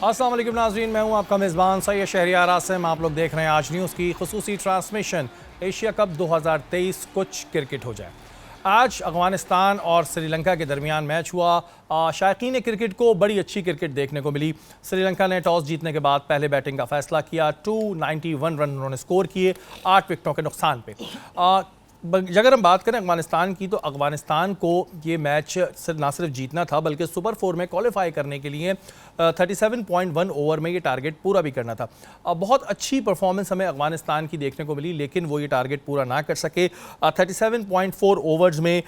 अस्सलाम वालेकुम नाज़रीन, मैं हूं आपका मेज़बान सैयद शहरियार आसिम। आप लोग देख रहे हैं आज न्यूज़ की खुसूसी ट्रांसमिशन एशिया कप 2023 कुछ क्रिकेट हो जाए। आज अफगानिस्तान और श्रीलंका के दरमियान मैच हुआ। शायकीन क्रिकेट को बड़ी अच्छी क्रिकेट देखने को मिली। श्रीलंका ने टॉस जीतने के बाद पहले बैटिंग का फैसला किया। 291 रन उन्होंने स्कोर किए 8 विकेटों के नुकसान पे। अगर हम बात करें अफगानिस्तान की, तो अफगानिस्तान को ये मैच ना सिर्फ जीतना था बल्कि सुपर 4 में क्वालिफाई करने के लिए 37.1 ओवर में ये टारगेट पूरा भी करना था। बहुत अच्छी परफॉर्मेंस हमें अफगानिस्तान की देखने को मिली, लेकिन वो ये टारगेट पूरा ना कर सके। 37.4 ओवर्स में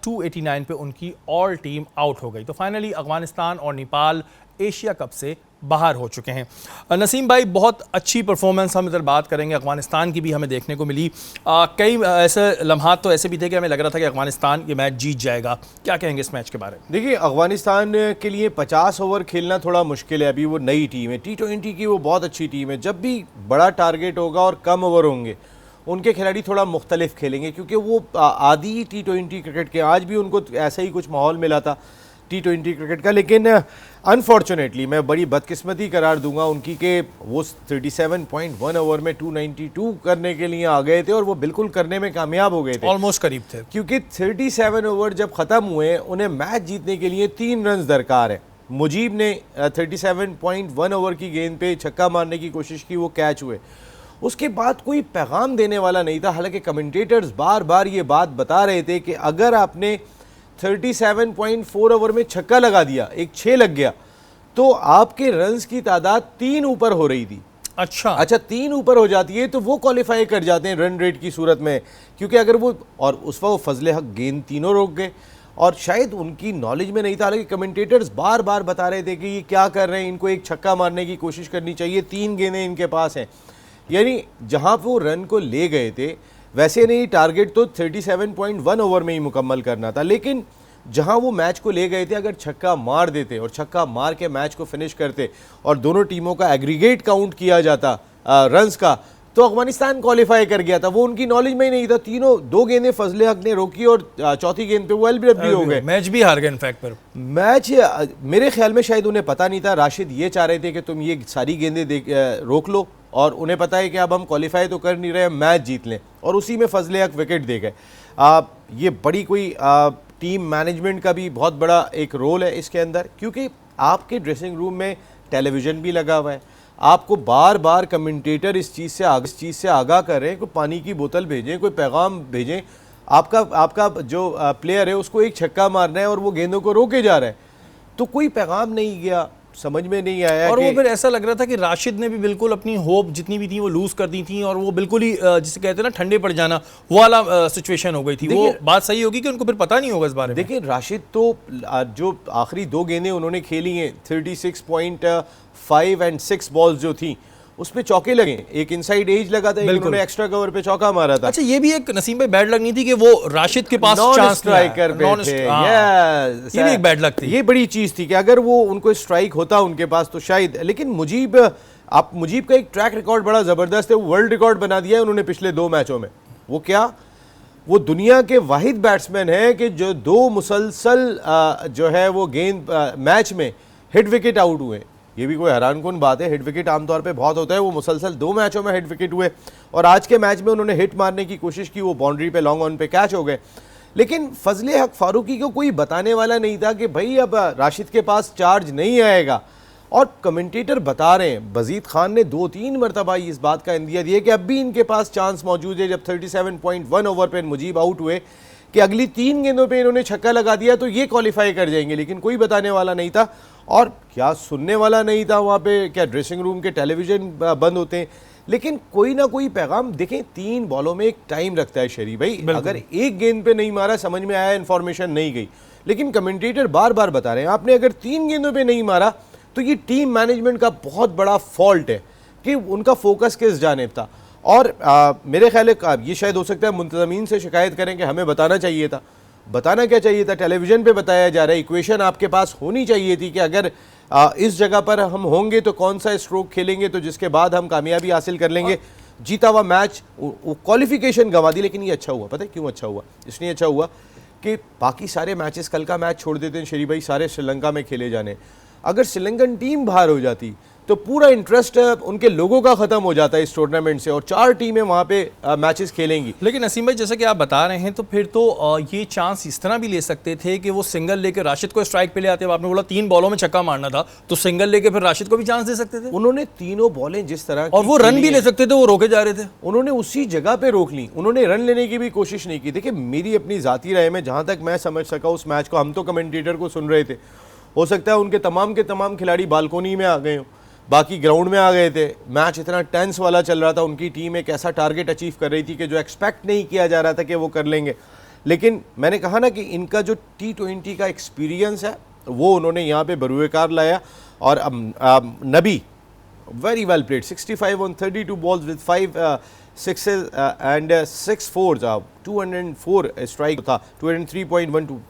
289 पे उनकी ऑल टीम आउट हो गई। तो फाइनली अफगानिस्तान और नेपाल एशिया कप से बाहर हो चुके हैं। नसीम भाई, बहुत अच्छी परफॉर्मेंस हम इधर बात करेंगे। अफगानिस्तान की भी हमें देखने को मिली। कई ऐसे लम्हात तो ऐसे भी थे कि हमें लग रहा था कि अफगानिस्तान ये मैच जीत जाएगा। क्या कहेंगे इस मैच के बारे में? देखिए, अफगानिस्तान के लिए 50 ओवर खेलना थोड़ा मुश्किल है। अभी वो नई टीम है, T20 की वो बहुत अच्छी टीम है। जब भी बड़ा टारगेट होगा और कम ओवर होंगे, उनके खिलाड़ी थोड़ा मुख्तलिफ खेलेंगे, क्योंकि वो आदि T20 क्रिकेट के। आज भी उनको ऐसा ही कुछ माहौल मिला था T20 क्रिकेट का, लेकिन अनफॉर्चुनेटली मैं बड़ी बदकिस्मती करार दूंगा उनकी कि वो 37.1 ओवर में 292 करने के लिए आ गए थे और वो बिल्कुल करने में कामयाब हो गए थे। ऑलमोस्ट करीब थे, क्योंकि 37 ओवर जब ख़त्म हुए, उन्हें मैच जीतने के लिए 3 रन दरकार है। मुजीब ने 37.1 ओवर की गेंद पे छक्का मारने की कोशिश की, वो कैच हुए। उसके बाद कोई पैगाम देने वाला नहीं था। हालांकि कमेंटेटर्स बार बार ये बात बता रहे थे कि अगर आपने 37.4 ओवर में छक्का लगा दिया, एक 6 लग गया, तो आपके रन्स की तादाद 3 ऊपर हो रही थी। अच्छा 3 ऊपर हो जाती है तो वो क्वालिफाई कर जाते हैं रन रेट की सूरत में। क्योंकि अगर वो, और उस वक्त फजले हक गेंद तीनों रोक गए और शायद उनकी नॉलेज में नहीं था। हालांकि कमेंटेटर्स बार बार बता रहे थे कि ये क्या कर रहे हैं, इनको एक छक्का मारने की कोशिश करनी चाहिए, 3 गेंदें इनके पास हैं। यानी जहाँ वो रन को ले गए थे, वैसे नहीं, टारगेट तो 37.1 ओवर में ही मुकम्मल करना था, लेकिन जहां वो मैच को ले गए थे, अगर छक्का मार देते और छक्का मार के मैच को फिनिश करते और दोनों टीमों का एग्रीगेट काउंट किया जाता रन्स का, तो अफगानिस्तान क्वालिफाई कर गया था। वो उनकी नॉलेज में ही नहीं था। 2 गेंदें फजले हक ने रोकी और चौथी गेंद पे वो एलबीडब्ल्यू हो गए, मैच भी हार गए। इनफैक्ट पर मैच मेरे ख्याल में शायद उन्हें पता नहीं था। राशिद ये चाह रहे थे कि तुम ये सारी गेंदें रोक लो, और उन्हें पता है कि अब हम क्वालिफाई तो कर नहीं रहे, मैच जीत लें, और उसी में फजले हक विकेट दे गए। ये बड़ी कोई टीम मैनेजमेंट का भी बहुत बड़ा एक रोल है इसके अंदर, क्योंकि आपके ड्रेसिंग रूम में टेलीविज़न भी लगा हुआ है। आपको बार बार कमेंटेटर इस चीज़ से आगाह कर रहे हैं, कोई पानी की बोतल भेजें, कोई पैगाम भेजें। आपका जो प्लेयर है उसको एक छक्का मारना है और वो गेंदों को रोके जा रहा है, तो कोई पैगाम नहीं गया, समझ में नहीं आया। और वो फिर ऐसा लग रहा था कि राशिद ने भी बिल्कुल अपनी होप जितनी भी थी वो लूज कर दी थी, और वो बिल्कुल ही जिसे कहते हैं ना ठंडे पड़ जाना, वो वाला सिचुएशन हो गई थी। वो बात सही होगी कि उनको फिर पता नहीं होगा इस बारे में। देखिए, राशिद तो जो आखिरी 2 गेंदें उन्होंने खेली हैं, 36.5 एंड 6 बॉल्स जो थी, उसमें चौके लगे। एक इनसाइड एज लगा था, उन्होंने एक्स्ट्रा कवर पे चौका मारा था। अच्छा, ये भी एक नसीम भाई बैड लक नहीं थी कि वो राशिद के पास चांस स्ट्राइकर पे थे। ये भी एक बैड लक थी। ये बड़ी चीज थी कि अगर वो उनको स्ट्राइक होता उनके पास तो शायद। लेकिन मुजीब का एक ट्रैक रिकॉर्ड बड़ा जबरदस्त है। वो वर्ल्ड रिकॉर्ड बना दिया है उन्होंने पिछले 2 मैचों में। वो क्या, वो दुनिया के वाहिद बैट्समैन है कि जो 2 मुसलसल जो है वो गेंद मैच में हिट विकेट आउट हुए। ये भी कोई हैरानकुन बात है। हिट विकेट आमतौर पे बहुत होता है, वो मुसलसल 2 मैचों में हिट विकेट हुए, और आज के मैच में उन्होंने हिट मारने की कोशिश की, वो बाउंड्री पे लॉन्ग ऑन पे कैच हो गए। लेकिन फजले हक फारूकी को कोई बताने वाला नहीं था कि भाई अब राशिद के पास चार्ज नहीं आएगा। और कमेंटेटर बता रहे हैं, वजीद खान ने 2-3 मरतबा इस बात का इंदिया दिया कि अब भी इनके पास चांस मौजूद है। जब 37.1 ओवर पर मुजीब आउट हुए कि अगली 3 गेंदों पे इन्होंने छक्का लगा दिया तो ये क्वालिफाई कर जाएंगे, लेकिन कोई बताने वाला नहीं था। और क्या सुनने वाला नहीं था वहाँ पे, क्या ड्रेसिंग रूम के टेलीविज़न बंद होते हैं, लेकिन कोई ना कोई पैगाम। देखें, 3 बॉलों में एक टाइम रखता है शरीफ भाई। अगर एक गेंद पे नहीं मारा, समझ में आया, इन्फॉर्मेशन नहीं गई, लेकिन कमेंटेटर बार बार बता रहे हैं आपने अगर 3 गेंदों पे नहीं मारा तो ये टीम मैनेजमेंट का बहुत बड़ा फॉल्ट है कि उनका फोकस किस जानिब था। और मेरे ख्याल है ये शायद हो सकता है मुंतज़मीन से शिकायत करें कि हमें बताना चाहिए था। बताना क्या चाहिए था, टेलीविज़न पे बताया जा रहा है। इक्वेशन आपके पास होनी चाहिए थी कि अगर इस जगह पर हम होंगे तो कौन सा स्ट्रोक खेलेंगे तो जिसके बाद हम कामयाबी हासिल कर लेंगे। जीता हुआ मैच, वो क्वालिफिकेशन गंवा दी। लेकिन ये अच्छा हुआ, पता है क्यों अच्छा हुआ? इसलिए अच्छा हुआ कि बाकी सारे मैचेस, कल का मैच छोड़ देते हैं शरीफ भाई, सारे श्रीलंका में खेले जाने। अगर श्रीलंकन टीम बाहर हो जाती तो पूरा इंटरेस्ट उनके लोगों का खत्म हो जाता है इस टूर्नामेंट से, और 4 टीमें वहाँ पे मैचेस खेलेंगी। लेकिन नसीम भाई, जैसा कि आप बता रहे हैं, तो फिर तो ये चांस इस तरह भी ले सकते थे कि वो सिंगल लेके राशिद को स्ट्राइक पे ले आते। आपने बोला 3 बॉलों में छक्का मारना था, तो सिंगल लेके फिर राशिद को भी चांस दे सकते थे। उन्होंने तीनों बॉलें जिस तरह और वो रन भी ले सकते थे, वो रोके जा रहे थे। उन्होंने उसी जगह पे रोक ली, उन्होंने रन लेने की भी कोशिश नहीं की। देखिए, मेरी अपनी जाती राय में जहाँ तक मैं समझ सका उस मैच को, हम तो कमेंटेटर को सुन रहे थे, हो सकता है उनके तमाम के तमाम खिलाड़ी बालकोनी में आ गए हों, बाकी ग्राउंड में आ गए थे। मैच इतना टेंस वाला चल रहा था, उनकी टीम एक ऐसा टारगेट अचीव कर रही थी कि जो एक्सपेक्ट नहीं किया जा रहा था कि वो कर लेंगे। लेकिन मैंने कहा ना कि इनका जो T20 का एक्सपीरियंस है वो उन्होंने यहाँ पे बरूएकार लाया। और नबी very well played, 65 on 32 balls with 5 6s and 6 4s, 204 strike था, 203.12।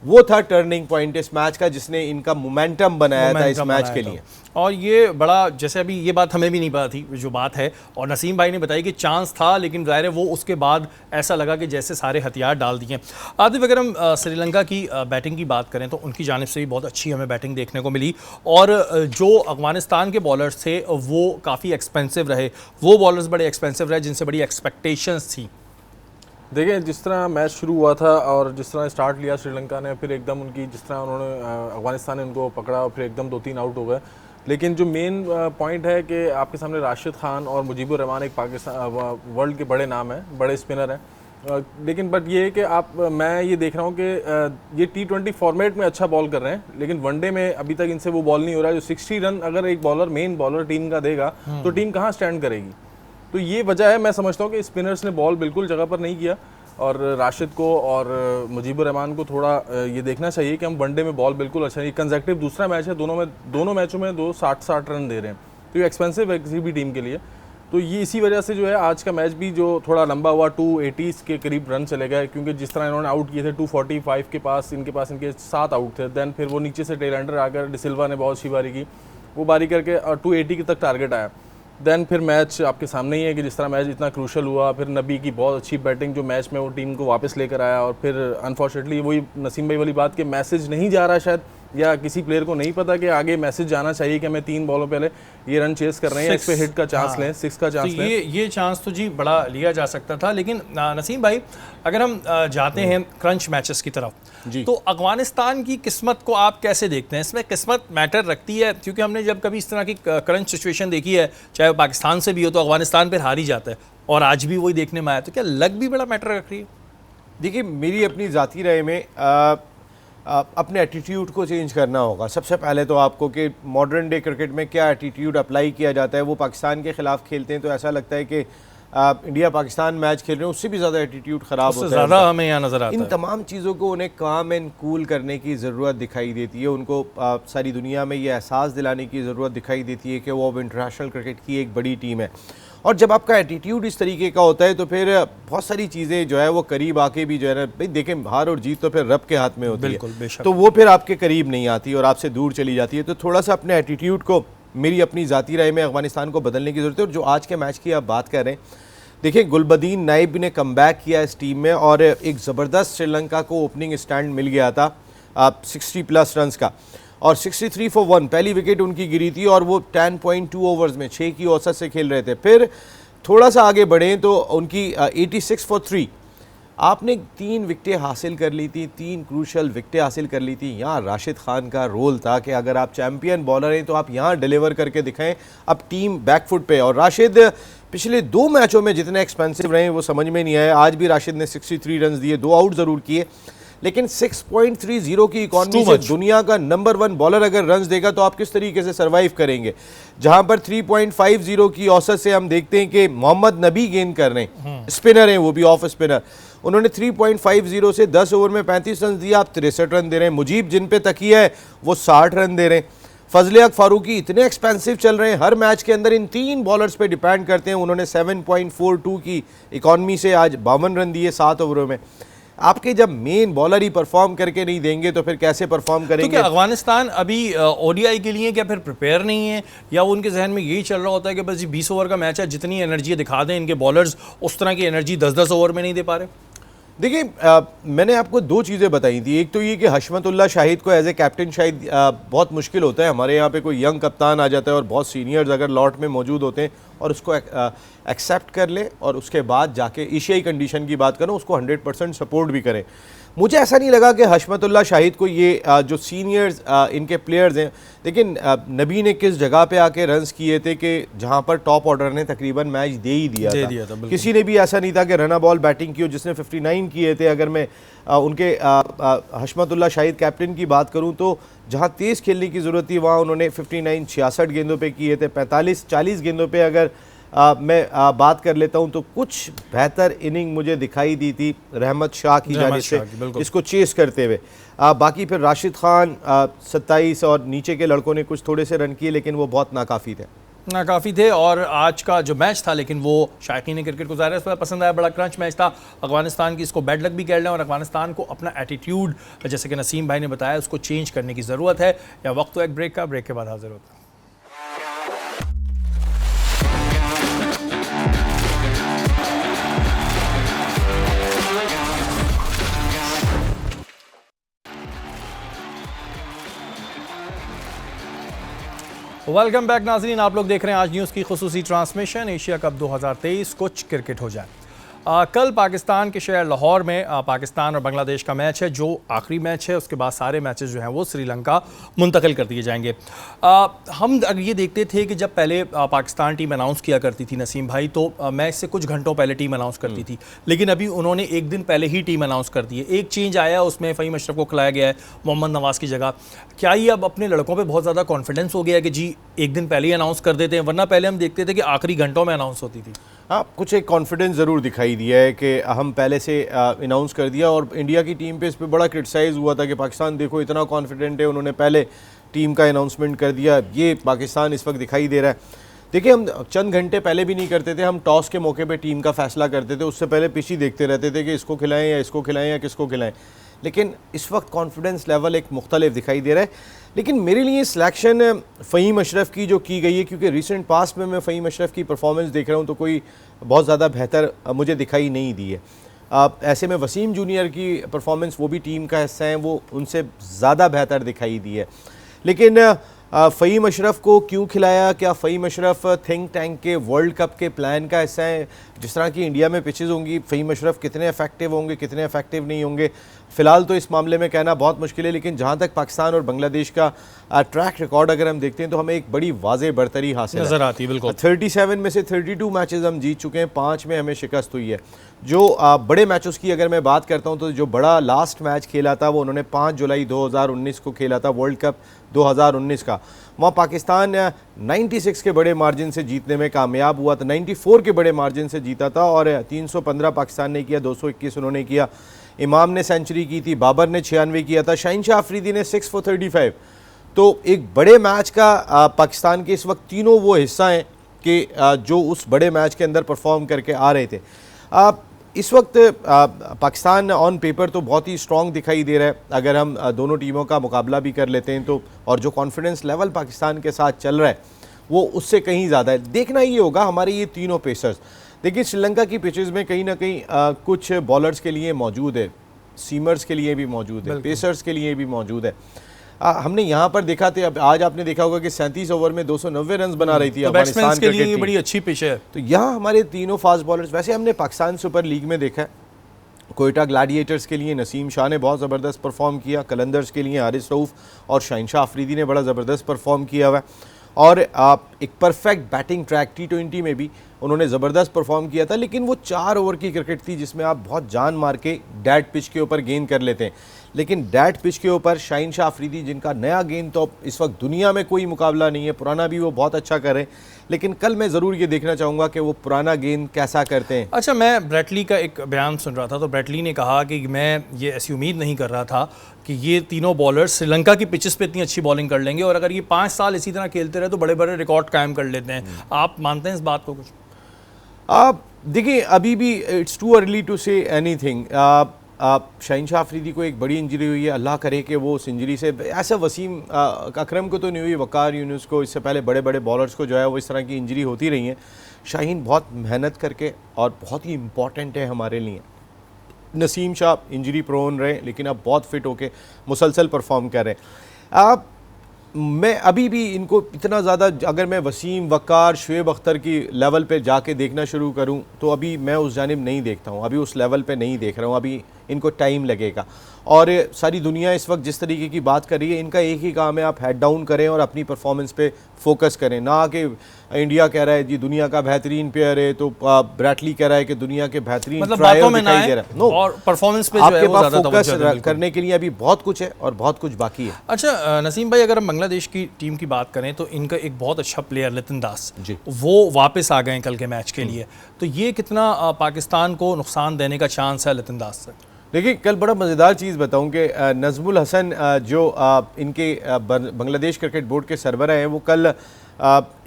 वो था टर्निंग पॉइंट इस मैच का, जिसने इनका मोमेंटम बनाया था इस मैच के लिए। और ये बड़ा, जैसे अभी ये बात हमें भी नहीं पता थी जो बात है, और नसीम भाई ने बताई कि चांस था, लेकिन ज़ाहिर है वो उसके बाद ऐसा लगा कि जैसे सारे हथियार डाल दिए। आदिफ, अगर हम श्रीलंका की बैटिंग की बात करें तो उनकी जानिब से भी बहुत अच्छी हमें बैटिंग देखने को मिली, और जो अफगानिस्तान के बॉलर्स थे वो काफ़ी एक्सपेंसिव रहे, वो बॉलर्स बड़े एक्सपेंसिव रहे जिनसे बड़ी एक्सपेक्टेशंस थी। देखिए, जिस तरह मैच शुरू हुआ था और जिस तरह स्टार्ट लिया श्रीलंका ने, फिर एकदम उनकी जिस तरह उन्होंने अफगानिस्तान ने उनको पकड़ा और फिर एकदम 2-3 आउट हो गए। लेकिन जो मेन पॉइंट है कि आपके सामने राशिद खान और मुजीबुर रहमान एक पाकिस्तान वर्ल्ड के बड़े नाम हैं, बड़े स्पिनर हैं। लेकिन बट ये है कि मैं ये देख रहा हूँ कि ये T20 फॉर्मेट में अच्छा बॉल कर रहे हैं, लेकिन वनडे में अभी तक इनसे वो बॉल नहीं हो रहा है। जो 60 रन अगर एक बॉलर, मेन बॉलर टीम का देगा तो टीम कहाँ स्टैंड करेगी? तो ये वजह है, मैं समझता हूँ कि स्पिनर्स ने बॉल बिल्कुल जगह पर नहीं किया, और राशिद को और मुजीबुर रहमान को थोड़ा ये देखना चाहिए कि हम वनडे में बॉल बिल्कुल अच्छा नहीं। कंसेक्टिव दूसरा मैच है, दोनों मैचों में 60 रन दे रहे हैं, तो ये एक्सपेंसिव है किसी भी टीम के लिए। तो ये इसी वजह से जो है आज का मैच भी जो थोड़ा लंबा हुआ, 280 के करीब रन चले गए, क्योंकि जिस तरह इन्होंने आउट किए थे 245 के पास इनके 7 आउट थे। देन फिर वो नीचे से टेल एंडर आकर डिसिल्वा ने बहुत अच्छी बारी की, वो बारी करके 280 तक टारगेट आया। देन फिर मैच आपके सामने ही है कि जिस तरह मैच इतना क्रूशल हुआ, फिर नबी की बहुत अच्छी बैटिंग जो मैच में वो टीम को वापस लेकर आया, और फिर अनफॉर्चुनेटली वही नसीम भाई वाली बात कि मैसेज नहीं जा रहा शायद, या किसी प्लेयर को नहीं पता कि आगे मैसेज जाना चाहिए कि हमें 3 बॉलों पहले ये रन चेस कर रहे हैं, इस पे हिट का चांस लें, 6 का चांस लें। ये चांस तो जी बड़ा लिया जा सकता था। लेकिन नसीम भाई, अगर हम जाते हैं क्रंच मैचेस की तरफ, तो अफगानिस्तान की किस्मत को आप कैसे देखते हैं? इसमें किस्मत मैटर रखती है? क्योंकि हमने जब कभी इस तरह की क्रंच सिचुएशन देखी है, चाहे वो पाकिस्तान से भी हो, तो अफगानिस्तान फिर हार ही जाता है, और आज भी वही देखने में आया। तो क्या लक भी बड़ा मैटर रख रही है? देखिए, मेरी अपनी ज़ाती राय में अपने एटीट्यूड को चेंज करना होगा सबसे पहले तो आपको, कि मॉडर्न डे क्रिकेट में क्या एटीट्यूड अप्लाई किया जाता है। वो पाकिस्तान के खिलाफ खेलते हैं तो ऐसा लगता है कि इंडिया पाकिस्तान मैच खेल रहे हैं, उससे भी ज़्यादा एटीट्यूड ख़राब होता है, ज़्यादा हमें यहाँ नज़र आता है। इन तमाम चीज़ों को उन्हें काम एंड कूल करने की ज़रूरत दिखाई देती है। उनको सारी दुनिया में ये एहसास दिलाने की ज़रूरत दिखाई देती है कि वो अब इंटरनेशनल क्रिकेट की एक बड़ी टीम है। और जब आपका एटीट्यूड इस तरीके का होता है तो फिर बहुत सारी चीज़ें जो है वो करीब आके भी जो है ना, भाई देखें, हार और जीत तो फिर रब के हाथ में होती है, तो वो फिर आपके करीब नहीं आती और आपसे दूर चली जाती है। तो थोड़ा सा अपने एटीट्यूड को, मेरी अपनी ज़ाती राय में, अफगानिस्तान को बदलने की ज़रूरत है। और जो आज के मैच की आप बात कर रहे हैं, देखिए गुलबदीन नाइब ने कमबैक किया इस टीम में, और एक ज़बरदस्त श्रीलंका को ओपनिंग स्टैंड मिल गया था 60+ रन्स का, और 63 for 1 पहली विकेट उनकी गिरी थी, और वो 10.2 ओवर्स में 6 की औसत से खेल रहे थे। फिर थोड़ा सा आगे बढ़े तो उनकी 86 for 3, आपने 3 विकेटें हासिल कर ली थी, 3 क्रूशल विकेटें हासिल कर ली थी। यहाँ राशिद खान का रोल था कि अगर आप चैम्पियन बॉलर हैं तो आप यहाँ डिलीवर करके दिखाएं। अब टीम बैकफुट पे, और राशिद पिछले 2 मैचों में जितने एक्सपेंसिव रहे वो समझ में नहीं आया। आज भी राशिद ने 63 रन दिए, 2 आउट ज़रूर किए, लेकिन 6.30 की इकॉनमी से दुनिया का नंबर 1 बॉलर अगर रन्स देगा तो आप किस तरीके से सर्वाइव करेंगे। जहां पर 3.50 की औसत से हम देखते हैं कि मोहम्मद नबी गेंद कर रहे हैं, स्पिनर हैं, वो भी ऑफ स्पिनर, उन्होंने 3.50 से 10 ओवर में 35 रन दिया, आप 63 रन दे रहे हैं। मुजीब जिन पे तकिया है वो 60 रन दे रहे हैं। फजले हक फारूकी इतने एक्सपेंसिव चल रहे हैं, हर मैच के अंदर इन 3 बॉलर्स पे डिपेंड करते हैं। उन्होंने 7.42 की इकॉनमी से आज 52 रन दिए 7 ओवरों में। आपके जब मेन बॉलर ही परफॉर्म करके नहीं देंगे तो फिर कैसे परफॉर्म तो करेंगे? क्या अफगानिस्तान अभी ओडीआई के लिए क्या फिर प्रिपेयर नहीं है, या वो उनके जहन में यही चल रहा होता है कि बस ये 20 ओवर का मैच है, जितनी एनर्जी दिखा दें, इनके बॉलर्स उस तरह की एनर्जी 10-10 ओवर में नहीं दे पा रहे? देखिए, मैंने आपको दो चीज़ें बताई थी। एक तो ये कि हशमतुल्लाह शाहिद को एज ए कैप्टन शायद बहुत मुश्किल होता है। हमारे यहाँ पे कोई यंग कप्तान आ जाता है और बहुत सीनियर्स अगर लॉट में मौजूद होते हैं और उसको एक्सेप्ट कर ले और उसके बाद जाके एशियाई कंडीशन की बात करूँ, उसको 100% सपोर्ट भी करें। मुझे ऐसा नहीं लगा कि हशमतुल्लाह शाहिद को ये जो सीनियर्स इनके प्लेयर्स हैं, लेकिन नबी ने किस जगह पे आके रन्स किए थे कि जहाँ पर टॉप ऑर्डर ने तकरीबन मैच दे ही दिया था। किसी ने भी ऐसा नहीं था कि रना बॉल बैटिंग की हो जिसने 59 किए थे। अगर मैं उनके हशमतुल्लाह शाहिद कैप्टन की बात करूँ तो जहाँ तेज़ खेलने की ज़रूरत थी वहाँ उन्होंने 59 66 गेंदों पे किए थे। 45-40 गेंदों पे अगर मैं बात कर लेता हूं तो कुछ बेहतर इनिंग मुझे दिखाई दी थी रहमत शाह की जाने से, इसको चेस करते हुए। बाकी फिर राशिद खान 27 और नीचे के लड़कों ने कुछ थोड़े से रन किए, लेकिन वो बहुत नाकाफ़ी थे। और आज का जो मैच था, लेकिन वो शायकीन क्रिकेट को ज़ाहिर है पसंद आया। बड़ा क्रंच मैच था अफगानिस्तान की, इसको बैड लक भी कह लें। और अफगानिस्तान को अपना एटीट्यूड, जैसे कि नसीम भाई ने बताया, उसको चेंज करने की ज़रूरत है। या वक्त तो एक ब्रेक का, ब्रेक के बाद हाजिर होता है। वेलकम बैक नाज़रीन, आप लोग देख रहे हैं आज न्यूज़ की खुसूसी ट्रांसमिशन। एशिया कप 2023 कुछ क्रिकेट हो जाए। कल पाकिस्तान के शहर लाहौर में पाकिस्तान और बांग्लादेश का मैच है, जो आखिरी मैच है। उसके बाद सारे मैचेस जो हैं वो श्रीलंका मुंतकिल कर दिए जाएंगे। हम अगर ये देखते थे कि जब पहले पाकिस्तान टीम अनाउंस किया करती थी नसीम भाई, तो मैच से कुछ घंटों पहले टीम अनाउंस करती थी, लेकिन अभी उन्होंने एक दिन पहले ही टीम अनाउंस कर दी है। एक चेंज आया, उसमें फ़हीम अशरफ को खिलाया गया है मोहम्मद नवाज़ की जगह। क्या ये अब अपने लड़कों पर बहुत ज़्यादा कॉन्फिडेंस हो गया है कि जी एक दिन पहले ही अनाउंस कर देते हैं, वरना पहले हम देखते थे कि आखिरी घंटों में अनाउंस होती थी? हाँ, कुछ एक कॉन्फिडेंस ज़रूर दिखाई दिया है कि हम पहले से अनाउंस कर दिया। और इंडिया की टीम पे इस पे बड़ा क्रिटिसाइज़ हुआ था कि पाकिस्तान देखो इतना कॉन्फिडेंट है, उन्होंने पहले टीम का अनाउंसमेंट कर दिया। ये पाकिस्तान इस वक्त दिखाई दे रहा है। देखिए, हम चंद घंटे पहले भी नहीं करते थे, हम टॉस के मौके पे टीम का फैसला करते थे। उससे पहले पिच ही देखते रहते थे कि इसको खिलाएं या इसको खिलाएं या किसको खिलाएं। लेकिन इस वक्त कॉन्फिडेंस लेवल एक मुख्तलिफ दिखाई दे रहा है। लेकिन मेरे लिए सिलेक्शन फ़हीम अशरफ की जो की गई है, क्योंकि रिसेंट पास्ट में मैं फ़हीम अशरफ की परफॉर्मेंस देख रहा हूँ तो कोई बहुत ज़्यादा बेहतर मुझे दिखाई नहीं दी है। ऐसे में वसीम जूनियर की परफॉर्मेंस, वो भी टीम का हिस्सा है, वो उनसे ज़्यादा बेहतर दिखाई दी है। लेकिन फ़हीम अशरफ को क्यों खिलाया? क्या फ़हीम अशरफ थिंक टैंक के वर्ल्ड कप के प्लान का हिस्सा है? जिस तरह की इंडिया में पिचेस होंगी, फ़हीम अशरफ कितने इफेक्टिव होंगे, कितने इफेक्टिव नहीं होंगे, फ़िलहाल तो इस मामले में कहना बहुत मुश्किल है। लेकिन जहाँ तक पाकिस्तान और बांग्लादेश का ट्रैक रिकॉर्ड अगर हम देखते हैं तो हमें एक बड़ी वाज़ेह बरतरी हासिल नज़र आती है। बिल्कुल 37 में से 32 मैचेस हम जीत चुके हैं, 5 में हमें शिकस्त हुई है। जो बड़े मैचों की अगर मैं बात करता हूं तो जो बड़ा लास्ट मैच खेला था वो उन्होंने 5 जुलाई 2019 को खेला था, वर्ल्ड कप 2019 का। वहाँ पाकिस्तान 96 के बड़े मार्जिन से जीतने में कामयाब हुआ था, 94 के बड़े मार्जिन से जीता था। और 315 पाकिस्तान ने किया, 221 उन्होंने किया। इमाम ने सेंचुरी की थी, बाबर ने 96 किया था, शाहिनशाह अफरीदी ने 6 for 35। तो एक बड़े मैच का पाकिस्तान के इस वक्त तीनों वो हिस्सा हैं कि जो उस बड़े मैच के अंदर परफॉर्म करके आ रहे थे। इस वक्त पाकिस्तान ऑन पेपर तो बहुत ही स्ट्रॉन्ग दिखाई दे रहा है अगर हम दोनों टीमों का मुकाबला भी कर लेते हैं तो। और जो कॉन्फिडेंस लेवल पाकिस्तान के साथ चल रहा है वो उससे कहीं ज़्यादा है। देखना ये होगा हमारे ये तीनों पेसर्स। देखिए, श्रीलंका की पिचेस में कहीं ना कहीं कुछ बॉलर्स के लिए मौजूद है, सीमर्स के लिए भी मौजूद है, पेसर्स के लिए भी मौजूद है। हमने यहाँ पर देखा थे, अब आज आपने देखा होगा कि 37 ओवर में 290 रन बना रही थी अफगानिस्तान के लिए बड़ी अच्छी पिच है। तो यहाँ हमारे तीनों फास्ट बॉलर्स, वैसे हमने पाकिस्तान सुपर लीग में देखा है, कोयटा ग्लैडिएटर्स के लिए नसीम शाह ने बहुत ज़बरदस्त परफॉर्म किया, कलंदर्स के लिए हारिस रऊफ़ और शाहिनशाह अफरीदी ने बड़ा ज़बरदस्त परफॉर्म किया हुआ है। और एक परफेक्ट बैटिंग ट्रैक T20 में भी उन्होंने ज़बरदस्त परफॉर्म किया था। लेकिन वो 4 ओवर की क्रिकेट थी जिसमें आप बहुत जान मार के डेड पिच के ऊपर गेंद कर लेते हैं। लेकिन डेड पिच के ऊपर शाहिनशाह अफरीदी, जिनका नया गेंद तो इस वक्त दुनिया में कोई मुकाबला नहीं है, पुराना भी वो बहुत अच्छा कर रहे हैं, लेकिन कल मैं ज़रूर ये देखना चाहूँगा कि वो पुराना गेंद कैसा करते हैं। अच्छा, मैं ब्रेटली का एक बयान सुन रहा था तो ब्रेटली ने कहा कि मैं ये ऐसी उम्मीद नहीं कर रहा था कि ये तीनों बॉलर्स श्रीलंका की पिचेस पे इतनी अच्छी बॉलिंग कर लेंगे, और अगर ये 5 साल इसी तरह खेलते रहे तो बड़े बड़े रिकॉर्ड कायम कर लेते हैं। आप मानते हैं इस बात को? कुछ देखिए, अभी भी it's too early to say anything. Shaheen Shah Afridi को एक बड़ी इंजरी हुई है, अल्लाह करे कि वो उस इंजरी से, ऐसा वसीम अकरम को तो नहीं हुई, वकार यूनुस को, इससे पहले बड़े बड़े बॉलर्स को जो है वो इस तरह की इंजरी होती रही है। शाहीन बहुत मेहनत करके और बहुत ही इम्पॉर्टेंट है हमारे लिए। नसीम शाह इंजरी प्रोन रहे लेकिन अब बहुत फिट होके मुसलसल परफॉर्म कर रहे हैं। मैं अभी भी इनको इतना ज़्यादा, अगर मैं वसीम, वकार, शुएब अख्तर की लेवल पे जाके देखना शुरू करूं तो अभी मैं उस जानिब नहीं देखता हूं, अभी उस लेवल पे नहीं देख रहा हूं, अभी इनको टाइम लगेगा। और सारी दुनिया इस वक्त जिस तरीके की बात कर रही है, इनका एक ही काम है, आप हेड डाउन करें और अपनी परफॉर्मेंस पे फोकस करें, ना कि इंडिया कह रहा है जी दुनिया का बेहतरीन प्लेयर है तो ब्रैटली कह रहा है कि दुनिया के बेहतरीन मतलब ट्रायर बातों में ना दिखाई दे है, रहा है। नो, और परफॉर्मेंस पे जो है आपके वो पास ज़्यादा फोकस तवज्जो है, बिल्कुल। करने के लिए अभी बहुत कुछ है और बहुत कुछ बाकी है। अच्छा नसीम भाई, अगर हम बांग्लादेश की टीम की बात करें तो इनका एक बहुत अच्छा प्लेयर लितन दास जी। वो वापस आ गए हैं कल के मैच के लिए, तो ये कितना पाकिस्तान को नुकसान देने का चांस है लितन दास से? देखिए कल बड़ा मज़ेदार चीज़ बताऊं कि नज़मुल हसन जो इनके बांग्लादेश क्रिकेट बोर्ड के सरबरा हैं, वो कल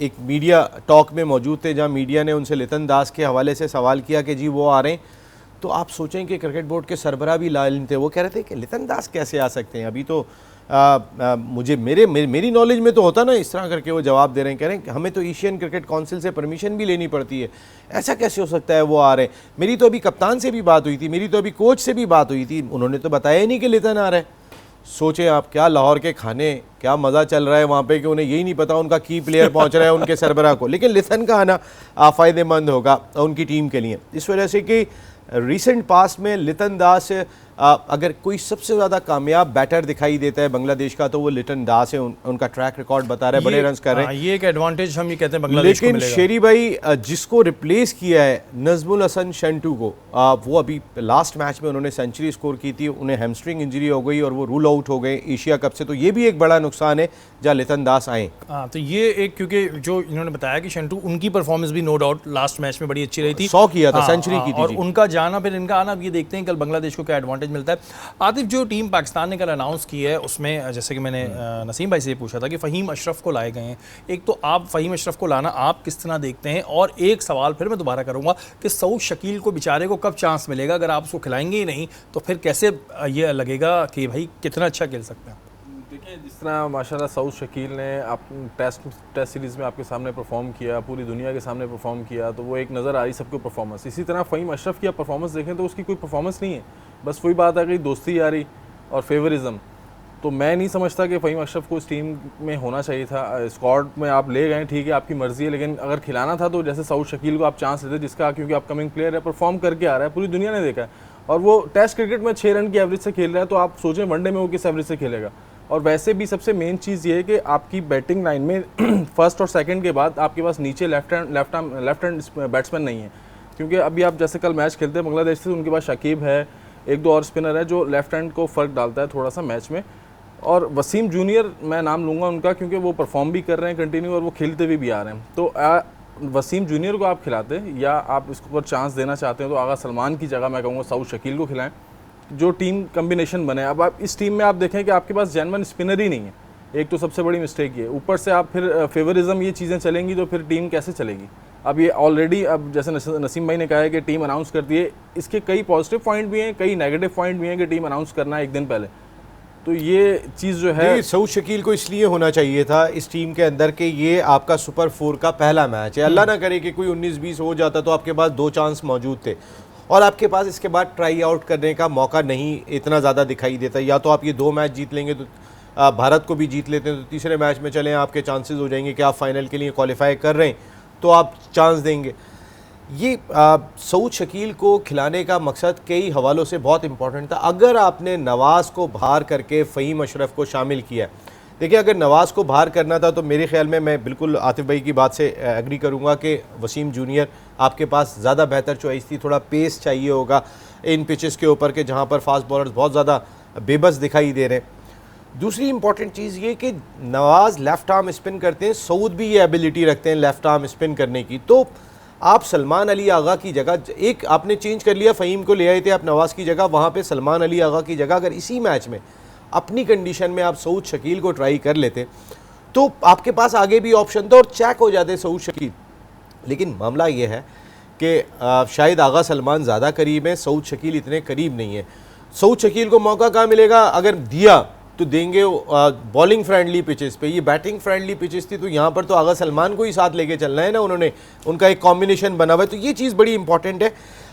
एक मीडिया टॉक में मौजूद थे जहां मीडिया ने उनसे लितन दास के हवाले से सवाल किया कि जी वो आ रहे हैं, तो आप सोचें कि क्रिकेट बोर्ड के सरबरा भी लाइल थे, वो कह रहे थे कि लितन दास कैसे आ सकते हैं, अभी तो मुझे मेरी नॉलेज में तो होता ना, इस तरह करके वो जवाब दे रहे हैं, कह रहे हैं कि हमें तो एशियन क्रिकेट काउंसिल से परमिशन भी लेनी पड़ती है, ऐसा कैसे हो सकता है वो आ रहे हैं। मेरी तो अभी कप्तान से भी बात हुई थी, मेरी तो अभी कोच से भी बात हुई थी, उन्होंने तो बताया ही नहीं कि लितन आ रहा है। सोचें आप, क्या लाहौर के खाने, क्या मज़ा चल रहा है वहाँ पे कि उन्हें यही नहीं पता उनका की प्लेयर पहुँच रहा है उनके सरबराह को, लेकिन लितन का आना फ़ायदेमंद होगा उनकी टीम के लिए, इस वजह से कि रिसेंट पास्ट में लितन दास अगर कोई सबसे ज़्यादा कामयाब बैटर दिखाई देता है बांग्लादेश का तो वो लिटन दास है। उनका ट्रैक रिकॉर्ड बता रहा है, बड़े रन्स कर रहे हैं, ये एक एडवांटेज हम ये कहते हैं बांग्लादेश को लेकिन मिलेगा। शेरी भाई जिसको रिप्लेस किया है नज़मुल हसन शंटू को, वो अभी लास्ट मैच में उन्होंने सेंचुरी स्कोर की थी, उन्हें हैमस्ट्रिंग इंजरी हो गई और वो रूल आउट हो गए एशिया कप से, तो ये भी एक बड़ा नुकसान है जहाँ लितन दास आए। हाँ, तो ये एक, क्योंकि जो इन्होंने बताया कि शंटू, उनकी परफॉर्मेंस भी नो डाउट लास्ट मैच में बड़ी अच्छी रही थी, 100 किया था, हाँ, सेंचुरी की थी और जी। उनका जाना फिर इनका आना, अब ये देखते हैं कल बांग्लादेश को क्या एडवांटेज मिलता है। आतिफ, जो टीम पाकिस्तान ने कल अनाउंस की है उसमें जैसे कि मैंने नसीम भाई से पूछा था कि फ़हीम अशरफ को लाए गए हैं, एक तो आप फ़हीम अशरफ को लाना आप किस तरह देखते हैं, और एक सवाल फिर मैं दोबारा करूंगा कि सऊद शकील को बेचारे को कब चांस मिलेगा, अगर आप उसको खिलाएंगे ही नहीं तो फिर कैसे ये लगेगा कि भाई कितना अच्छा खेल सकते हैं। देखिए जिस तरह माशाल्लाह सऊद शकील ने आप टेस्ट सीरीज़ में आपके सामने परफॉर्म किया, पूरी दुनिया के सामने परफॉर्म किया, तो वो एक नज़र आ रही सबको परफॉर्मेंस। इसी तरह फ़हीम अशरफ की आप परफॉर्मेंस देखें तो उसकी कोई परफॉर्मेंस नहीं है, बस वही बात आ गई दोस्ती यारी और फेवरिज्म। तो मैं नहीं समझता कि फ़हीम अशरफ को इस टीम में होना चाहिए था। स्क्वाड में आप ले गए, ठीक है, आपकी मर्ज़ी है, लेकिन अगर खिलाना था तो जैसे सऊद शकील को आप चांस लेते, जिसका क्योंकि अपकमिंग प्लेयर है, परफॉर्म करके आ रहा है, पूरी दुनिया ने देखा है, और वो टेस्ट क्रिकेट में 6 रन की एवरेज से खेल रहा है, तो आप सोचें वनडे में वो किस एवरेज से खेलेगा। और वैसे भी सबसे मेन चीज़ ये है कि आपकी बैटिंग लाइन में फर्स्ट और सेकंड के बाद आपके पास नीचे लेफ्ट हैंड बैट्समैन नहीं है, क्योंकि अभी आप जैसे कल मैच खेलते हैं बांग्लादेश से, उनके पास शकीब है, एक दो और स्पिनर है जो लेफ्ट हैंड को फ़र्क डालता है थोड़ा सा मैच में, और वसीम जूनियर मैं नाम लूँगा उनका क्योंकि वो परफॉर्म भी कर रहे हैं कंटिन्यू और वो खेलते भी आ रहे हैं। तो वसीम जूनियर को आप खिलाते, या आप इसको अगर चांस देना चाहते हैं तो आगा सलमान की जगह मैं कहूँगा सऊद शकील को खिलाएं, जो टीम कम्बिनेशन बने। अब आप इस टीम में आप देखें कि आपके पास जेन्युइन स्पिनर ही नहीं है, एक तो सबसे बड़ी मिस्टेक ये, ऊपर से आप फिर फेवरिज्म, ये चीज़ें चलेंगी तो फिर टीम कैसे चलेगी। अब ये ऑलरेडी, अब जैसे नसीम भाई ने कहा है कि टीम अनाउंस करती है, इसके कई पॉजिटिव पॉइंट भी हैं, कई नेगेटिव पॉइंट भी हैं कि टीम अनाउंस करना है एक दिन पहले, तो ये चीज़ जो है सऊद शकील को इसलिए होना चाहिए था इस टीम के अंदर कि ये आपका सुपर 4 का पहला मैच है, अल्लाह ना करे कि कोई 19-20 हो जाता तो आपके पास 2 चांस मौजूद थे और आपके पास इसके बाद ट्राई आउट करने का मौका नहीं इतना ज़्यादा दिखाई देता। या तो आप ये 2 मैच जीत लेंगे तो भारत को भी जीत लेते हैं, तो तीसरे मैच में चलें आपके चांसेस हो जाएंगे कि आप फाइनल के लिए क्वालिफाई कर रहे हैं तो आप चांस देंगे। ये सऊद शकील को खिलाने का मकसद कई हवालों से बहुत इंपॉर्टेंट था। अगर आपने नवाज़ को बाहर करके फ़हीम अशरफ को शामिल किया, देखिए अगर नवाज़ को बाहर करना था तो मेरे ख्याल में मैं बिल्कुल आतिफ भाई की बात से एग्री करूंगा कि वसीम जूनियर आपके पास ज़्यादा बेहतर चॉइस थी। थोड़ा पेस चाहिए होगा इन पिचेस के ऊपर के जहां पर फास्ट बॉलर्स बहुत ज़्यादा बेबस दिखाई दे रहे हैं। दूसरी इंपॉर्टेंट चीज़ ये कि नवाज़ लेफ़्ट आर्म स्पिन करते हैं, सऊद भी ये एबिलिटी रखते हैं लेफ़्ट आर्म स्पिन करने की, तो आप सलमान अली आगा की जगह एक आपने चेंज कर लिया, फ़हीम को ले आए थे आप नवाज़ की जगह, वहाँ पे सलमान अली आगा की जगह अगर इसी मैच में अपनी कंडीशन में आप सऊद शकील को ट्राई कर लेते तो आपके पास आगे भी ऑप्शन था और चेक हो जाते सऊद शकील। लेकिन मामला ये है कि शायद आगा सलमान ज़्यादा करीब है, सऊद शकील इतने करीब नहीं है। सऊद शकील को मौका कहाँ मिलेगा? अगर दिया तो देंगे बॉलिंग फ्रेंडली पिचेस पे, ये बैटिंग फ्रेंडली पिचेस थी, तो यहाँ पर तो आगा सलमान को ही साथ लेके चलना है ना उन्होंने, उनका एक कॉम्बिनेशन बना हुआ है, तो ये चीज़ बड़ी इंपॉर्टेंट है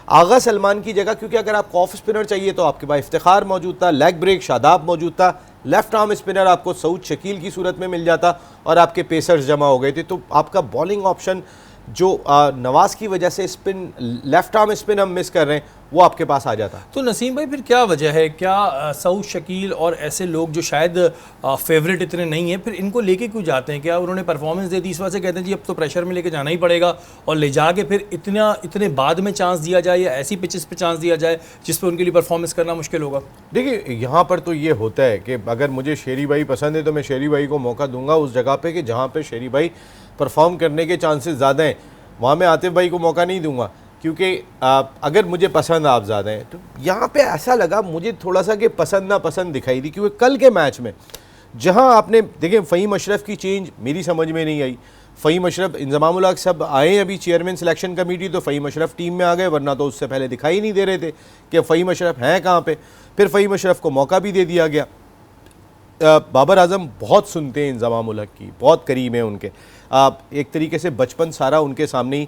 आगा सलमान की जगह, क्योंकि अगर आपको ऑफ स्पिनर चाहिए तो आपके पास इफ्तिखार मौजूद था, लेग ब्रेक शादाब मौजूद था, लेफ्ट आर्म स्पिनर आपको सऊद शकील की सूरत में मिल जाता और आपके पेसर्स जमा हो गए थे, तो आपका बॉलिंग ऑप्शन जो नवाज की वजह से स्पिन, लेफ्ट आर्म स्पिन हम मिस कर रहे हैं, वो आपके पास आ जाता। तो नसीम भाई फिर क्या वजह है, क्या सऊद शकील और ऐसे लोग जो शायद फेवरेट इतने नहीं हैं, फिर इनको लेके क्यों जाते हैं? क्या उन्होंने परफॉर्मेंस दे दी इस वजह से कहते हैं जी अब तो प्रेशर में लेके जाना ही पड़ेगा और ले जाके फिर इतने बाद में चांस दिया जाए या ऐसी पिचेस पे चांस दिया जाए जिस पर उनके लिए परफॉर्मेंस करना मुश्किल होगा? देखिए यहाँ पर तो ये होता है कि अगर मुझे शेरी भाई पसंद है तो मैं शेरी भाई को मौका दूंगा उस जगह पे कि जहाँ पे शेरी भाई परफॉर्म करने के चांसेस ज़्यादा हैं, वहाँ मैं आतिफ भाई को मौका नहीं दूंगा, क्योंकि अगर मुझे पसंद आप ज़्यादा हैं। तो यहाँ पे ऐसा लगा मुझे थोड़ा सा कि पसंद ना पसंद दिखाई दी, क्योंकि कल के मैच में जहाँ आपने देखें फ़हीम अशरफ की चेंज मेरी समझ में नहीं आई। फ़हीम अशरफ, इंज़माम उल हक सब आए अभी चेयरमैन सिलेक्शन कमेटी, तो फ़हीम अशरफ टीम में आ गए, वरना तो उससे पहले दिखाई नहीं दे रहे थे कि फ़हीम अशरफ हैं कहाँ पे। फिर फ़हीम अशरफ को मौका भी दे दिया गया। बाबर आजम बहुत सुनते हैं इंज़माम उल हक की, बहुत करीब हैं उनके, एक तरीके से बचपन सारा उनके सामने ही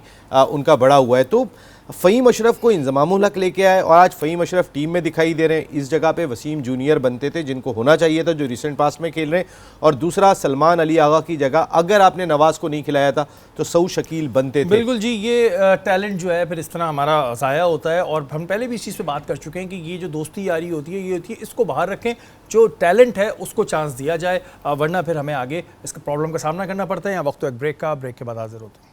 उनका बड़ा हुआ है। तो फ़हीम अशरफ को इंज़माम उल हक लेके आए और आज फ़हीम अशरफ टीम में दिखाई दे रहे हैं। इस जगह पे वसीम जूनियर बनते थे जिनको होना चाहिए था, जो रिसेंट पास्ट में खेल रहे हैं। और दूसरा सलमान अली आगा की जगह अगर आपने नवाज़ को नहीं खिलाया था तो सऊद शकील बनते थे। बिल्कुल जी, ये टैलेंट जो है फिर इस तरह हमारा ज़ाया होता है, और हम पहले भी इस चीज़ पे बात कर चुके हैं कि ये जो दोस्ती यारी होती है ये होती है, इसको बाहर रखें, जो टैलेंट है उसको चांस दिया जाए, वरना फिर हमें आगे इसका प्रॉब्लम का सामना करना पड़ता है। यहाँ वक्त तो एक ब्रेक का, ब्रेक के बाद हाजिर होते हैं।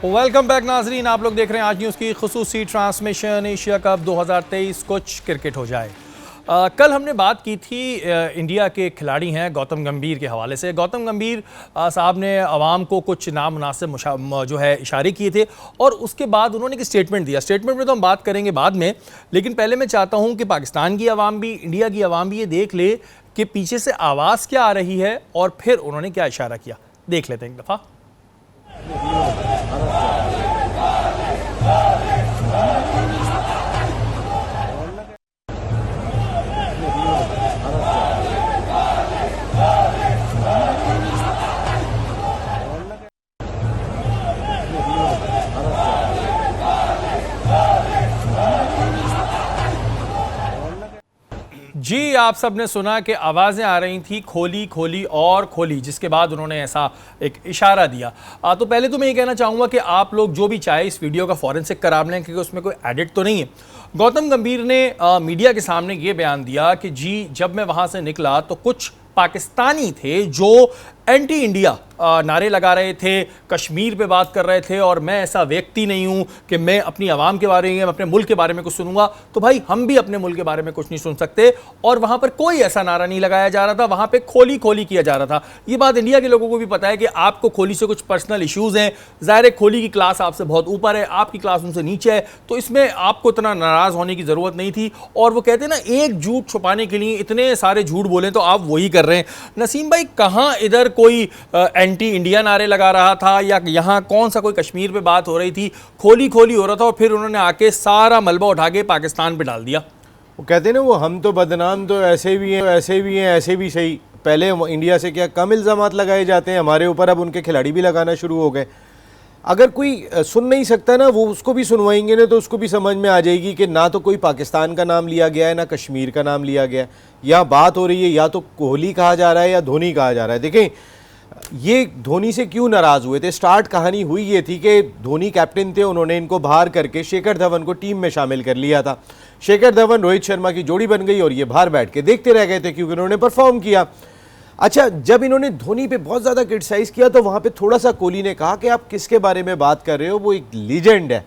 वेलकम बैक नाजरीन, आप लोग देख रहे हैं आज न्यूज़ की खुसूसी ट्रांसमिशन एशिया कप 2023 कुछ क्रिकेट हो जाए। कल हमने बात की थी इंडिया के खिलाड़ी हैं गौतम गंभीर के हवाले से। गौतम गंभीर साहब ने आवाम को कुछ नामुनासिब जो है इशारे किए थे और उसके बाद उन्होंने एक स्टेटमेंट दिया। स्टेटमेंट में तो हम बात करेंगे बाद में, लेकिन पहले मैं चाहता हूं कि पाकिस्तान की आवाम भी, इंडिया की आवाम भी ये देख ले कि पीछे से आवाज़ क्या आ रही है और फिर उन्होंने क्या इशारा किया। देख लेते हैं एक दफ़ा। जी, आप सब ने सुना कि आवाज़ें आ रही थी खोली खोली और खोली, जिसके बाद उन्होंने ऐसा एक इशारा दिया। तो पहले तो मैं ये कहना चाहूँगा कि आप लोग जो भी चाहे इस वीडियो का फॉरेंसिक करा लें, क्योंकि उसमें कोई एडिट तो नहीं है। गौतम गंभीर ने मीडिया के सामने ये बयान दिया कि जी जब मैं वहाँ से निकला तो कुछ पाकिस्तानी थे जो एंटी इंडिया नारे लगा रहे थे, कश्मीर पे बात कर रहे थे, और मैं ऐसा व्यक्ति नहीं हूँ कि मैं अपनी आवाम के बारे में, अपने मुल्क के बारे में कुछ सुनूंगा। तो भाई हम भी अपने मुल्क के बारे में कुछ नहीं सुन सकते, और वहाँ पर कोई ऐसा नारा नहीं लगाया जा रहा था, वहाँ पे खोली खोली किया जा रहा था। ये बात इंडिया के लोगों को भी पता है कि आपको खोली से कुछ पर्सनल इशूज़ हैं। ज़ाहिर है खोली की क्लास आपसे बहुत ऊपर है, आपकी क्लास उनसे नीचे है, तो इसमें आपको इतना नाराज़ होने की ज़रूरत नहीं थी। और वो कहते हैं ना, एक झूठ छुपाने के लिए इतने सारे झूठ बोलें तो आप वही कर रहे हैं। नसीम भाई, कहाँ इधर कोई एंटी इंडिया नारे लगा रहा था या यहाँ कौन सा कोई कश्मीर पे बात हो रही थी? खोली खोली हो रहा था और फिर उन्होंने आके सारा मलबा उठा के पाकिस्तान पे डाल दिया। वो कहते हैं ना, वो हम तो बदनाम तो ऐसे भी हैं, ऐसे भी हैं, ऐसे भी सही। पहले इंडिया से क्या कम इल्ज़ामात लगाए जाते हैं हमारे ऊपर, अब उनके खिलाड़ी भी लगाना शुरू हो गए। अगर कोई सुन नहीं सकता ना, वो उसको भी सुनवाएंगे ना, तो उसको भी समझ में आ जाएगी कि ना तो कोई पाकिस्तान का नाम लिया गया है, ना कश्मीर का नाम लिया गया है। यहाँ बात हो रही है या तो कोहली कहा जा रहा है या धोनी कहा जा रहा है। देखें, ये धोनी से क्यों नाराज़ हुए थे? स्टार्ट कहानी हुई ये थी कि धोनी कैप्टन थे, उन्होंने इनको बाहर करके शेखर धवन को टीम में शामिल कर लिया था। शेखर धवन रोहित शर्मा की जोड़ी बन गई और ये बाहर बैठ के देखते रह गए थे क्योंकि उन्होंने परफॉर्म किया। अच्छा, जब इन्होंने धोनी पे बहुत ज़्यादा क्रिटिसाइज़ किया तो वहाँ पे थोड़ा सा कोहली ने कहा कि आप किसके बारे में बात कर रहे हो, वो एक लीजेंड है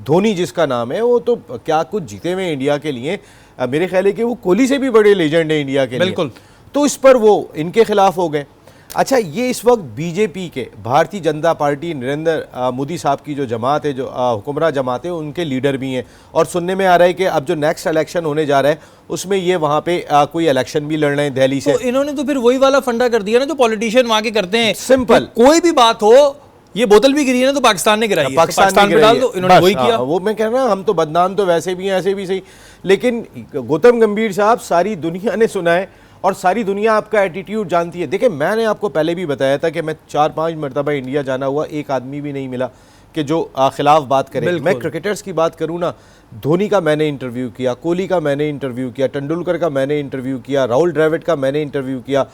धोनी जिसका नाम है, वो तो क्या कुछ जीते हुए इंडिया के लिए। मेरे ख्याल है कि वो कोहली से भी बड़े लीजेंड है इंडिया के लिए। बिल्कुल। तो इस पर वो इनके खिलाफ हो गए। अच्छा, ये इस वक्त बीजेपी के, भारतीय जनता पार्टी, नरेंद्र मोदी साहब की जो जमात है, जो हुक्मरान जमात है, उनके लीडर भी हैं, और सुनने में आ रहा है कि अब जो नेक्स्ट इलेक्शन होने जा रहा है उसमें ये वहाँ पे कोई इलेक्शन भी लड़ रहे हैं दिल्ली से। तो इन्होंने तो फिर वही वाला फंडा कर दिया ना जो पॉलिटिशियन वहाँ के करते हैं, सिंपल। कोई भी बात हो, ये बोतल भी गिरी है ना तो पाकिस्तान ने गिराई है, तो पाकिस्तान पे डाल दो, इन्होंने वही किया। वो मैं कह रहा हूँ, हम तो बदनाम तो वैसे भी हैं, ऐसे भी सही, लेकिन गौतम गंभीर साहब, सारी दुनिया ने सुना है और सारी दुनिया आपका एटीट्यूड जानती है। देखिए, मैंने आपको पहले भी बताया था कि मैं 4-5 मरतबा इंडिया जाना हुआ, एक आदमी भी नहीं मिला कि जो खिलाफ बात करे। मैं क्रिकेटर्स की बात करूँ ना, धोनी का मैंने इंटरव्यू किया, कोहली का मैंने इंटरव्यू किया, तेंदुलकर का मैंने इंटरव्यू किया, राहुल द्रविड़ का मैंने इंटरव्यू किया,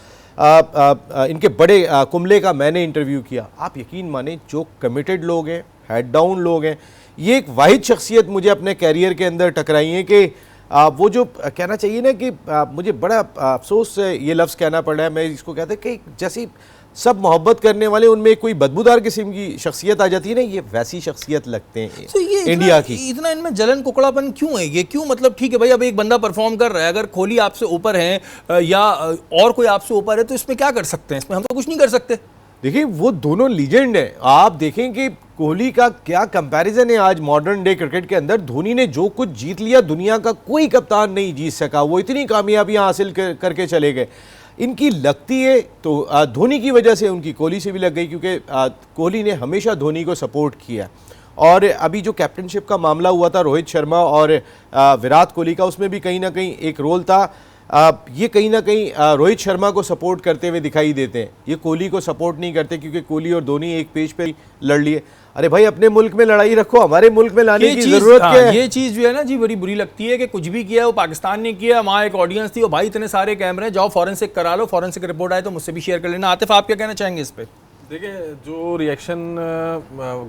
इनके बड़े कुंबले का मैंने इंटरव्यू किया। आप यकीन माने, जो कमिटेड लोग हैं, हेड डाउन लोग हैं, ये एक वाहिद शख्सियत मुझे अपने कैरियर के अंदर टकराई है कि वो जो कहना चाहिए ना कि मुझे बड़ा अफसोस से ये लफ्ज़ कहना पड़ रहा है, मैं इसको कहता कि जैसी सब मोहब्बत करने वाले उनमें कोई बदबूदार किस्म की शख्सियत आ जाती है ना, ये वैसी शख्सियत लगते हैं तो ये इंडिया की। इतना इनमें जलन कुकड़ापन क्यों है? ये क्यों, मतलब ठीक है भाई, अब एक बंदा परफॉर्म कर रहा है, अगर कोहली आपसे ऊपर है या और कोई आपसे ऊपर है तो इसमें क्या कर सकते हैं? इसमें हम तो कुछ नहीं कर सकते। देखिए, वो दोनों लीजेंड हैं। आप देखें कि कोहली का क्या कंपैरिजन है आज मॉडर्न डे क्रिकेट के अंदर। धोनी ने जो कुछ जीत लिया, दुनिया का कोई कप्तान नहीं जीत सका। वो इतनी कामयाबियां हासिल करके चले गए। इनकी लगती है तो धोनी की वजह से उनकी कोहली से भी लग गई, क्योंकि कोहली ने हमेशा धोनी को सपोर्ट किया। और अभी जो कैप्टनशिप का मामला हुआ था रोहित शर्मा और विराट कोहली का, उसमें भी कहीं ना कहीं एक रोल था। ये कहीं ना कहीं रोहित शर्मा को सपोर्ट करते हुए दिखाई देते हैं, ये कोहली को सपोर्ट नहीं करते, क्योंकि कोहली और धोनी एक पेज पे लड़ लिए। अरे भाई, अपने मुल्क में लड़ाई रखो, हमारे मुल्क में लाने की जरूरत क्या है? ये चीज जो है ना जी, बड़ी बुरी लगती है कि कुछ भी किया वो पाकिस्तान ने किया। वहाँ एक ऑडियंस थी, वो भाई इतने सारे कैमरे, जाओ फॉरेंसिक करा लो, फॉरेंसिक रिपोर्ट आए तो मुझसे भी शेयर कर लेना। आतिफ, आप क्या कहना चाहेंगे इस पे? देखिए, जो रिएक्शन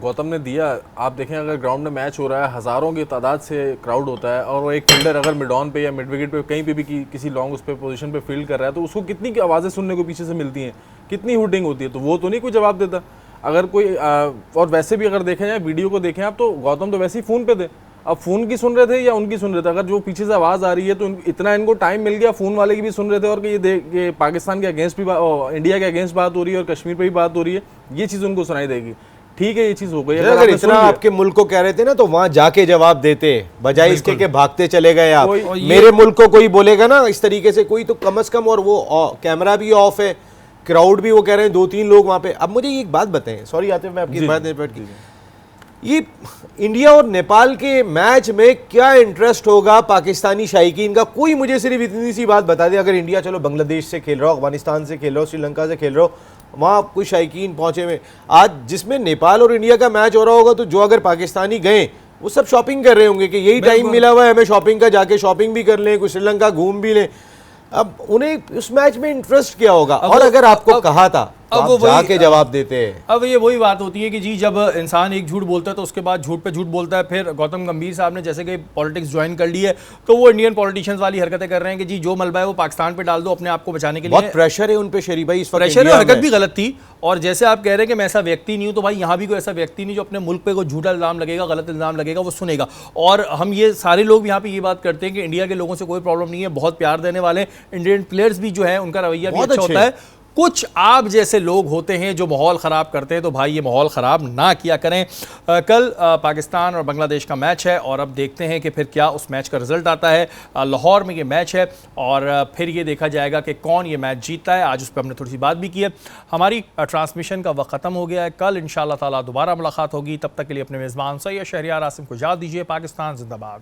गौतम ने दिया, आप देखें अगर ग्राउंड में मैच हो रहा है, हज़ारों की तादाद से क्राउड होता है, और वो एक फील्डर अगर मिड ऑन पे या मिड विकेट पे कहीं पे भी किसी लॉन्ग उस पर पोजीशन पे फील्ड कर रहा है, तो उसको कितनी की आवाज़ें सुनने को पीछे से मिलती हैं, कितनी हुटिंग होती है, तो वो तो नहीं कोई जवाब देता। अगर कोई और वैसे भी अगर देखें जाए, वीडियो को देखें आप, तो गौतम तो वैसे ही फ़ोन पे थे। अब फ़ोन की सुन रहे थे या उनकी सुन रहे थे? अगर जो पीछे से आवाज़ आ रही है तो इतना इनको टाइम मिल गया, फ़ोन वाले की भी सुन रहे थे, और कि ये पाकिस्तान के अगेंस्ट भी इंडिया के अगेंस्ट बात हो रही है और कश्मीर पे भी बात हो रही है, ये चीज़ उनको सुनाई देगी। ठीक है, ये चीज़ हो गई। अगर इतना आपके मुल्क को कह रहे थे ना, तो वहां जाके जवाब देते, बजाय इसके के भागते चले गए आप। मेरे मुल्क को कोई बोलेगा ना इस तरीके से, कोई तो कम से कम, और वो कैमरा भी ऑफ है, क्राउड भी, वो कह रहे हैं 2-3 लोग वहां पे। अब मुझे एक बात बताएं, सॉरी आतिफ, मैं आपकी बात नहीं पढ़ती, ये इंडिया और नेपाल के मैच में क्या इंटरेस्ट होगा पाकिस्तानी शायकीन का? कोई मुझे सिर्फ इतनी सी बात बता दे, अगर इंडिया चलो बांग्लादेश से खेल रहा हो, अफगानिस्तान से खेल रहा हो, श्रीलंका से खेल रहा हो, वहाँ कोई शायकीन पहुंचे हुए, आज जिसमें नेपाल और इंडिया का मैच हो रहा होगा, तो जो अगर पाकिस्तानी गए वो सब शॉपिंग कर रहे होंगे कि यही टाइम मिला हुआ है हमें शॉपिंग का, जाके शॉपिंग भी कर लें, कोई श्रीलंका घूम भी लें। अब उन्हें उस मैच में इंटरेस्ट क्या होगा? और अगर आपको कहा था तो आप जाके जवाब देते हैं। अब ये वही बात होती है कि जी, जब इंसान एक झूठ बोलता है तो उसके बाद झूठ पे झूठ बोलता है। फिर गौतम गंभीर साहब ने जैसे कि पॉलिटिक्स ज्वाइन कर ली है, तो वो इंडियन पॉलिटिशियंस वाली हरकतें कर रहे हैं कि जी जो मलबा है वो पाकिस्तान पे डाल दो अपने आप को बचाने के लिए। बहुत प्रेशर है उन पे शरीफ भाई, इस वक्त प्रेशर है, हरकत भी गलत थी। और जैसे आप कह रहे हैं कि मैं ऐसा व्यक्ति नहीं हूं, तो भाई यहाँ भी कोई ऐसा व्यक्ति नहीं जो अपने मुल्क पे कोई झूठा इल्जाम लगेगा, गलत इल्जाम लगेगा, वो सुनेगा। और हम ये सारे लोग यहाँ पे ये बात करते हैं कि इंडिया के लोगों से कोई प्रॉब्लम नहीं है, बहुत प्यार देने वाले इंडियन प्लेयर्स भी जो है उनका रवैया भी अच्छा होता है। कुछ आप जैसे लोग होते हैं जो माहौल ख़राब करते हैं, तो भाई ये माहौल ख़राब ना किया करें। कल पाकिस्तान और बांग्लादेश का मैच है, और अब देखते हैं कि फिर क्या उस मैच का रिजल्ट आता है। लाहौर में ये मैच है, और फिर ये देखा जाएगा कि कौन ये मैच जीतता है। आज उस पर हमने थोड़ी सी बात भी की है। हमारी ट्रांसमिशन का वक्त ख़त्म हो गया है। कल इंशाअल्लाह ताला दोबारा मुलाकात होगी। तब तक के लिए अपने मेज़बान सैयद शहरियार आसिम को इजाज़त दीजिए। पाकिस्तान जिंदाबाद।